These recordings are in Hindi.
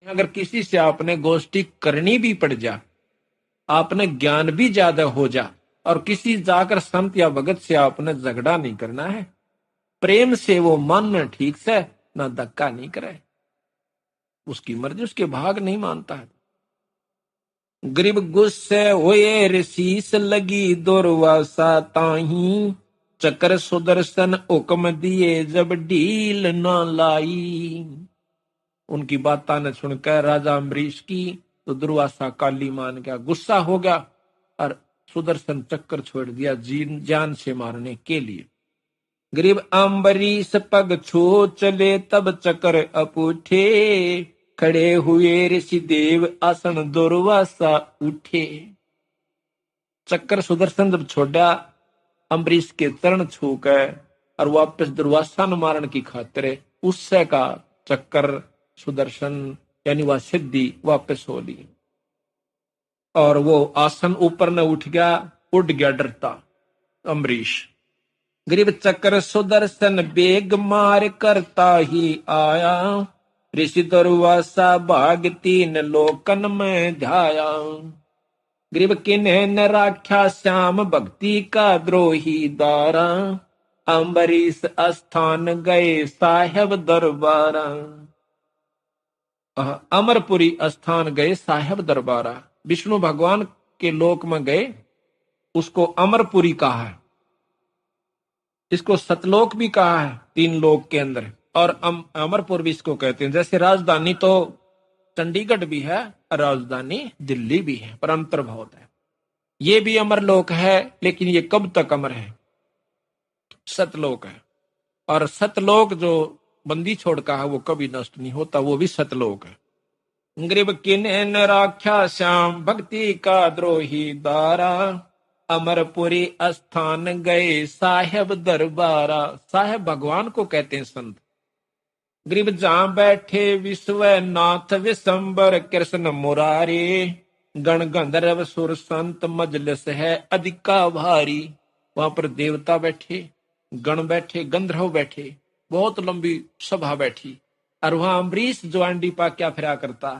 अगर किसी से आपने गोष्ठी करनी भी पड़ जा, आपने ज्ञान भी ज्यादा हो जा, और किसी जाकर संत या भगत से आपने झगड़ा नहीं करना है, प्रेम से वो मन ठीक से ना धक्का नहीं करे, उसकी मर्जी, उसके भाग नहीं मानता है। गरीब गुस्से हुए ऋषिस लगी दुर्वासा ताही, चक्र सुदर्शन हुक्म दिए जब ढील न लाई। उनकी बात ने सुनकर राजा अम्बरीश की तो दुर्वासा काली मान गया, गुस्सा हो गया और सुदर्शन चक्कर छोड़ दिया जान से मारने के लिए। गरीब अम्बरीश पग छू चले तब चक्र अपूठे, खड़े हुए ऋषि देव आसन दुर्वासा उठे। चक्कर सुदर्शन जब छोड़ा, अम्बरीश के चरण छू कर और वापस दुर्वासा न मारन की खातिर उससे का चक्कर सुदर्शन यानी वह सिद्धि वापस हो ली, और वो आसन ऊपर न उठ गया, उड़ गया डरता अम्बरीश। गरीब चक्र सुदर्शन बेग मार करता ही आया, ऋषि दुर्वासा भाग तीन लोकन में ध्याया। गरीब किन्हे न राख्या श्याम भक्ति का द्रोही दारा, अम्बरीश स्थान गए साहेब दरबारा। अमरपुरी स्थान गए साहेब दरबारा, विष्णु भगवान के लोक में गए, उसको अमरपुरी कहा है, इसको सतलोक भी कहा है, तीन लोक के अंदर, और अमरपुर भी इसको कहते हैं। जैसे राजधानी तो चंडीगढ़ भी है, राजधानी दिल्ली भी है, पर अंतर बहुत है। ये भी अमरलोक है, लेकिन ये कब तक अमर है? सतलोक है, और सतलोक जो बंदी छोड़ का है वो कभी नष्ट नहीं होता, वो भी सतलोक है। गरीब किन्हे न राख्या श्याम भक्ति का द्रोही दारा, अमरपुरी स्थान गए साहेब दरबारा। साहेब भगवान को कहते हैं संत। गरीब जहां बैठे विश्व नाथ विशंबर कृष्ण मुरारी, गण गंधर्व सुर संत मजलिस है अधिका भारी। वहां पर देवता बैठे, गण बैठे, गंधर्व बैठे, बहुत लंबी सभा बैठी, और वहां अम्बरीश जो आंडी पा क्या फिरा करता,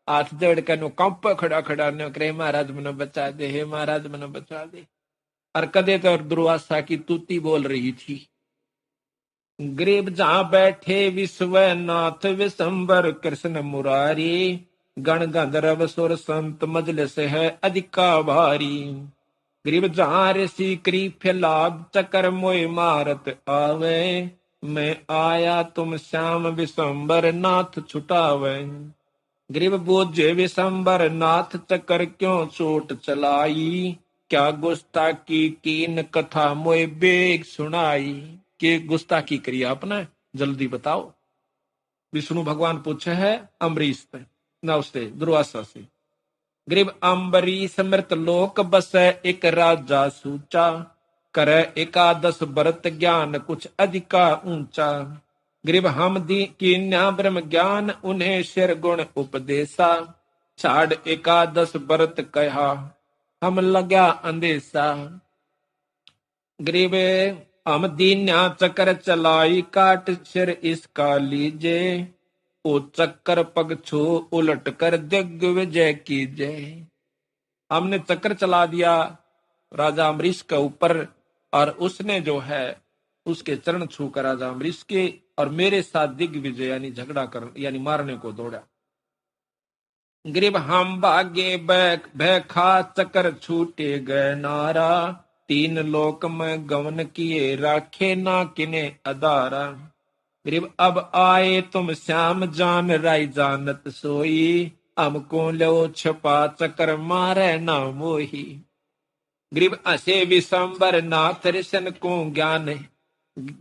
हाथ जोड़ कर नो कंप खड़ा खड़ा नो करे, महाराज मनो बचा दे, हे महाराज मनो बचा दे। और कदे तो दुर्वासा की तूती बोल रही थी। गरीब जहां बैठे विश्वनाथ विशंबर कृष्ण मुरारी, गण गंधर्व सुर संत मजलिस है अधिका भारी। गरीब जहां ऋषि करी फैलाद चकर मोय मारत आवे, मैं आया तुम श्याम विशंबर नाथ छुटावे। गरीब बोझे विशंबर नाथ चकर क्यों चोट चलाई, क्या गुस्ताखी कीन कथा मोय बेग सुनाई। के गुस्ताखी करी आपने, जल्दी बताओ। विष्णु भगवान पूछे है अम्बरीश से, ना उससे दुर्वासा से। गरीब अम्बरीश मृत लोक बसे एक राजा सूचा, करे एकादश व्रत ज्ञान कुछ अधिका ऊंचा। गरीब हम दी कीन्या ब्रह्म ज्ञान उन्हें शिर गुण उपदेशा, छाड़ एकादश व्रत कहा हम लग्या अंदेशा। गरीब हम दीन्या चक्र चलाई काट सिर इसका लीजे, ओ चक्कर पग छू उलट कर दिग्विजय कीजे। हमने चक्र चला दिया राजा अम्बरीश के ऊपर, और उसने जो है उसके चरण छूकर राजा अम्बरीश के और मेरे साथ दिग्विजय यानी झगड़ा कर यानी मारने को दौड़ा। गरीब हम भागे भय खा चक्र छूटे गए नारा, तीन लोक में गवन किए राखे ना किने अदारा। गरीब अब आए तुम श्याम जान राय जानत सोई, हमको लो छपा चक्र मारे ना मोही। गरीब असे विशंबर नाथ ऋषियन को ज्ञान,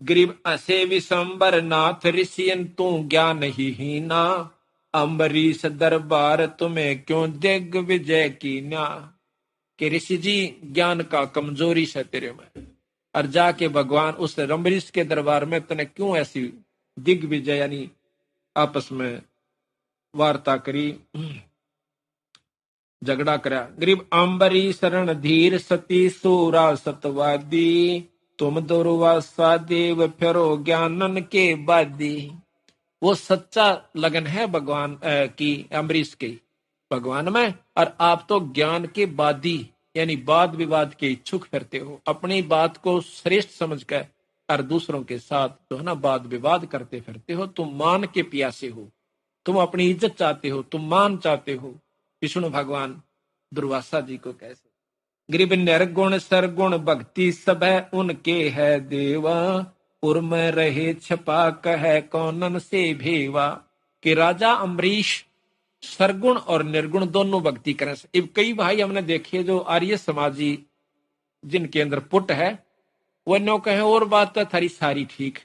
गरीब असे विशंबर नाथ ऋषियन तू ज्ञान ही ना, अम्बरीश दरबार तुम्हें क्यों दिग्विजय कीना। कि ऋषि जी ज्ञान का कमजोरी से तेरे में, और जाके भगवान उस अम्बरीश के दरबार में तने क्यों ऐसी दिग्विजय यानी आपस में वार्ता करी, झगड़ा करा। गरीब अम्बरी शरण धीर सती सूरा सतवादी, तुम दुर्वासा देव फिरो ज्ञानन के बादी। वो सच्चा लगन है भगवान की, अम्बरीश की भगवान में। और आप तो ज्ञान के वादी यानी वाद विवाद के इच्छुक फिरते हो, अपनी बात को श्रेष्ठ समझकर और दूसरों के साथ जो है ना वाद विवाद करते फिरते हो। तुम मान के प्यासे हो, तुम अपनी इज्जत चाहते हो, तुम मान चाहते हो। विष्णु भगवान दुर्वासा जी को कैसे, गरीब निर्गुण सरगुण भक्ति सब है उनके है देवा, उर में रहे छपा कह कौनन से भेवा। कि राजा अम्बरीश सरगुण और निर्गुण दोनों भक्ति करें। कई भाई हमने देखे जो आर्य समाजी जिनके अंदर पुट है, वो नो कहे और बात तो थारी सारी ठीक,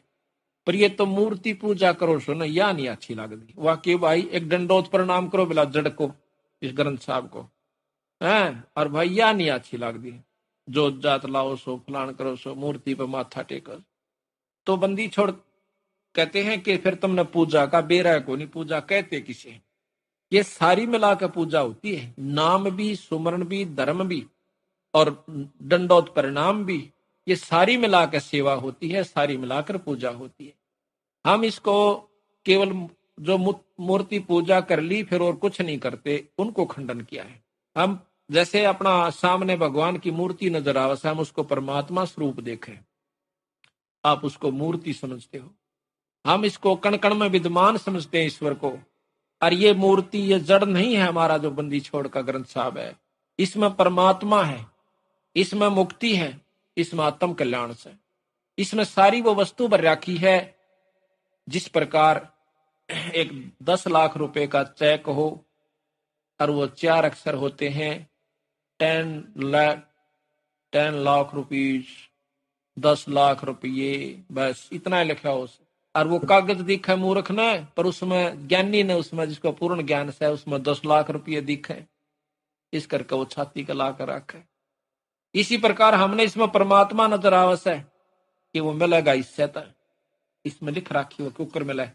पर ये तो मूर्ति पूजा करो सो ना, या नहीं अच्छी लगती। वाकई भाई एक दंडोत प्रणाम करो बिला जड़ को, इस ग्रंथ साहब को है, और भाई या नहीं अच्छी लगती। जो जात लाओ सो, फलान करो सो, मूर्ति पर माथा टेको, तो बंदी छोड़। कहते हैं कि फिर तुमने पूजा का बेरा को नहीं, पूजा कहते किसे, ये सारी मिलाकर पूजा होती है। नाम भी, सुमरण भी, धर्म भी और दंडोत परिणाम भी, ये सारी मिलाकर सेवा होती है, सारी मिलाकर पूजा होती है। हम इसको केवल जो मूर्ति पूजा कर ली फिर और कुछ नहीं करते, उनको खंडन किया है। हम जैसे अपना सामने भगवान की मूर्ति नजर आवे, हम उसको परमात्मा स्वरूप देखें, आप उसको मूर्ति समझते हो। हम इसको कण कण में विद्यमान समझते हैं ईश्वर को। और ये मूर्ति, ये जड़ नहीं है हमारा जो बंदी छोड़ का ग्रंथ साहब है, इसमें परमात्मा है, इसमें मुक्ति है, इसमें आत्म कल्याण से, इसमें सारी वो वस्तु भर रखी है। जिस प्रकार एक 10 लाख रुपए का चेक हो और वो 4 अक्षर होते हैं, 10 लाख रुपीज, 10 लाख रुपये, बस इतना लिखा हो। और वो कागज दिखे मूर्ख ने, पर उसमें ज्ञानी ने, उसमें जिसको पूर्ण ज्ञान से उसमें 10 लाख रुपये दिखे, इस करके वो छाती का ला कर रखे। इसी प्रकार हमने इसमें परमात्मा नजर आवश्य है कि वो मिलेगा इससे, तो इसमें लिख रखी वो कुकर मिले,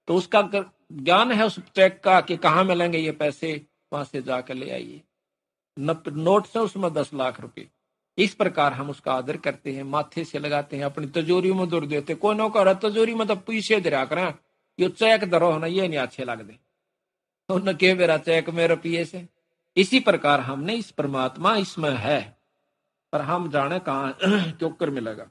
तो उसका ज्ञान है उस चेक का कि कहाँ मिलेंगे ये पैसे, वहां से जाकर ले आइए। नोट से उसमें 10 लाख रुपए। इस प्रकार हम उसका आदर करते हैं, माथे से लगाते हैं, अपनी तिजोरी में दूर देते। कोई नो कर तिजोरी में तो पैसे दरा कर, ये चेक धरो ना, ये नहीं अच्छे लगते, उन्हें के मेरा चेक में रुपये से। इसी प्रकार हमने इस परमात्मा इसमें है, पर हम जाने कहाँ क्यों मिलेगा।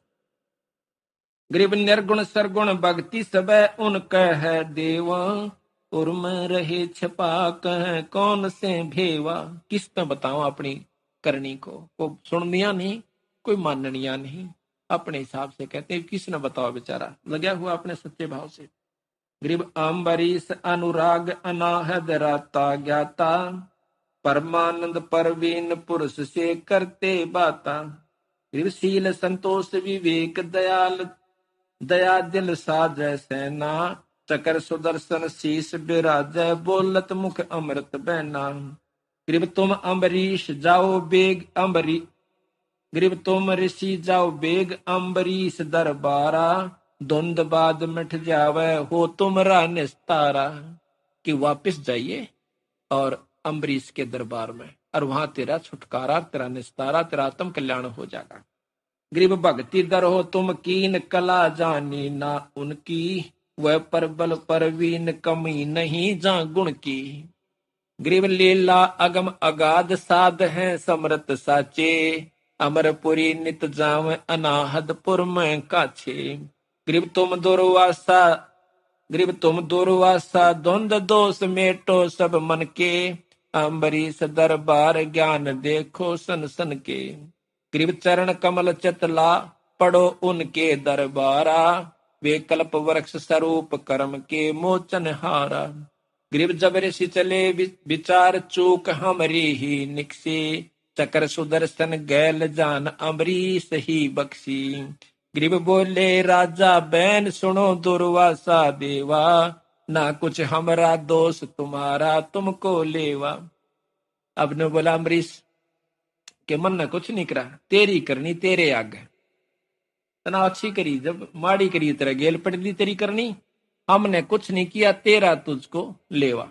गरीब निर्गुण सरगुण भक्ति सब उनका है देवा, उर्म रहे छपा कह कौन से भेवा। किस पे बताऊं अपनी करनी को सुननिया नहीं, कोई माननिया नहीं, अपने हिसाब से कहते हैं। किसने बताओ, बेचारा लगा हुआ अपने सच्चे भाव से। गरीब अम्बरीश अनुराग अनाहद राता ज्ञाता, परमानंद परवीन पुरुष से करते बाता। गरीब शील संतोष विवेक दयाल, दया दिल साजय सेना, चकर सुदर्शन शीश बिराजय, बोलत मुख अमृत बैना। गरीब तुम अम्बरीश जाओ बेग अम्बरी, गरीब तुम ऋषि जाओ बेग अम्बरीश दरबारा, धुंध बाद मिट जावे हो तुमरा निस्तारा। कि वापिस जाइए और अम्बरीश के दरबार में, और वहां तेरा छुटकारा, तेरा निस्तारा, तेरा आत्म कल्याण हो जाएगा। गरीब भक्ति दर हो तुम कीन, कला जानी ना उनकी, वह परबल परवीन कमी नहीं जा गुण की। गरीब लीला अगम अगाध साध है समृत साचे, अमरपुरी नित जाव अनाहदपुर में काछे। गरीब तुम दुर्वासा, गरीब तुम दुर्वासा द्वंद दोष मेटो सब मन के, अम्बरीश दरबार ज्ञान देखो सन सन के। गरीब चरण कमल चतला पढ़ो उनके दरबारा, वे कल्प वृक्ष स्वरूप कर्म के मोचन हारा। गरीब जबर से चले विचार चूक हमरी ही निकसी, चकर सुदर्शन गैल जान अम्बरीश ही बख्शी। गरीब बोले राजा बैन सुनो दुर्वासा देवा, ना कुछ हमरा दोष तुम्हारा तुमको लेवा। अब ने बोला अम्बरीश के मन ने कुछ नहीं करा, तेरी करनी तेरे आगे, तना अच्छी करी जब माड़ी करी तेरा गेल पड़ी तेरी करनी, हमने कुछ नहीं किया, तेरा तुझको लेवा।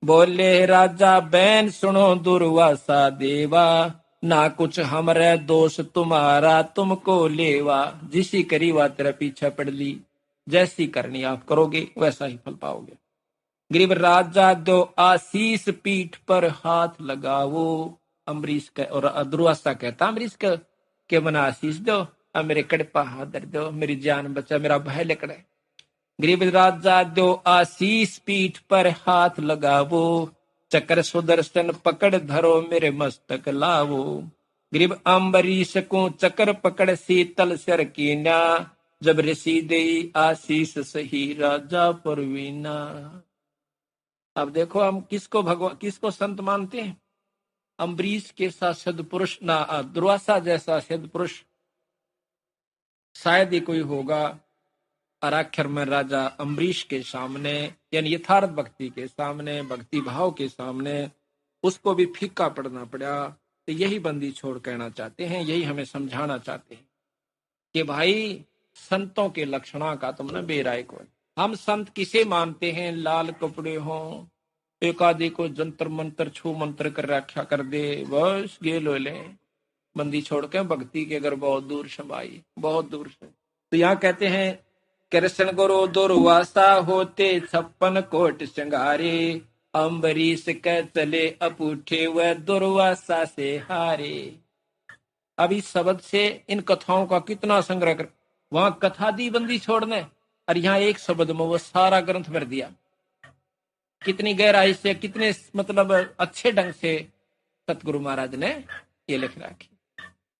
बोले राजा बैन सुनो दुर्वासा देवा, ना कुछ हमरे दोष तुम्हारा तुमको लेवा। जिसी करी वा तेरा पीछा पड़ ली, जैसी करनी आप करोगे वैसा ही फल पाओगे। गरीब राजा दो आशीष पीठ पर हाथ लगाओ। अम्बरीश का और दुर्वासा कहता अम्बरीश का के मना आशीष दो और मेरे कड़पा हाथ धर दो, मेरी जान बचा, मेरा भय लकड़े। गरीब राजा दो आशीष पीठ पर हाथ लगावो, चक्र सुदर्शन पकड़ धरो मेरे मस्तक लावो। गरीब अम्बरीश को चक्र पकड़ शीतल सर कीना, जब ऋषि दे आशीष सही राजा परवीना। अब देखो हम किसको भगवान किसको संत मानते हैं? अम्बरीश के साथ सदपुरुष ना दुर्वासा जैसा सदपुरुष शायद ही कोई होगा। अराक्षर में राजा अम्बरीश के सामने यानी यथार्थ भक्ति के सामने, भक्ति भाव के सामने उसको भी फीका पड़ना पड़ा। तो यही बंदी छोड़ कहना चाहते हैं, यही हमें समझाना चाहते हैं कि भाई संतों के लक्षणा का तुमने बेराय को। हम संत किसे मानते हैं? लाल कपड़े हों, एक आदि को जंतर मंत्र छू मंत्र कर रक्षा कर दे, बस गेलो ले बंदी छोड़ के भक्ति के अगर बहुत दूर से भाई, बहुत दूर से। तो यहाँ कहते हैं कृष्ण गुरु दुर्वासा होते 56 कोट श्रृंगारे, अम्बरीश कह चले अपूठे व दुर्वासा से हारे। अब इस शब्द से इन कथाओं का कितना संग्रह कर, वहां कथा दी बंदी छोड़ने और यहाँ एक शब्द में वो सारा ग्रंथ भर दिया। कितनी गहराई से, कितने मतलब अच्छे ढंग से सतगुरु महाराज ने ये लिख रखी।